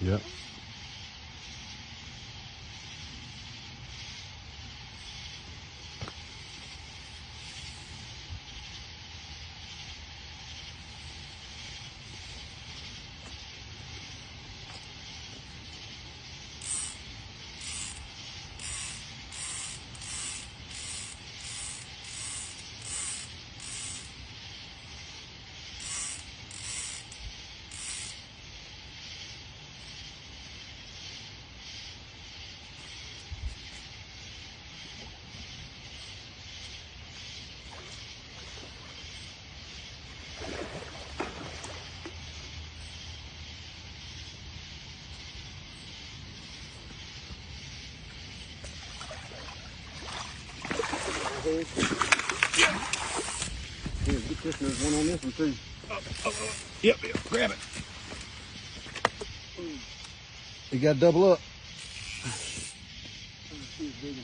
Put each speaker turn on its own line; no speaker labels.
Yep. Here, get this. There's one on this one too.
Yep, grab it.
You got to double up.
See it's big.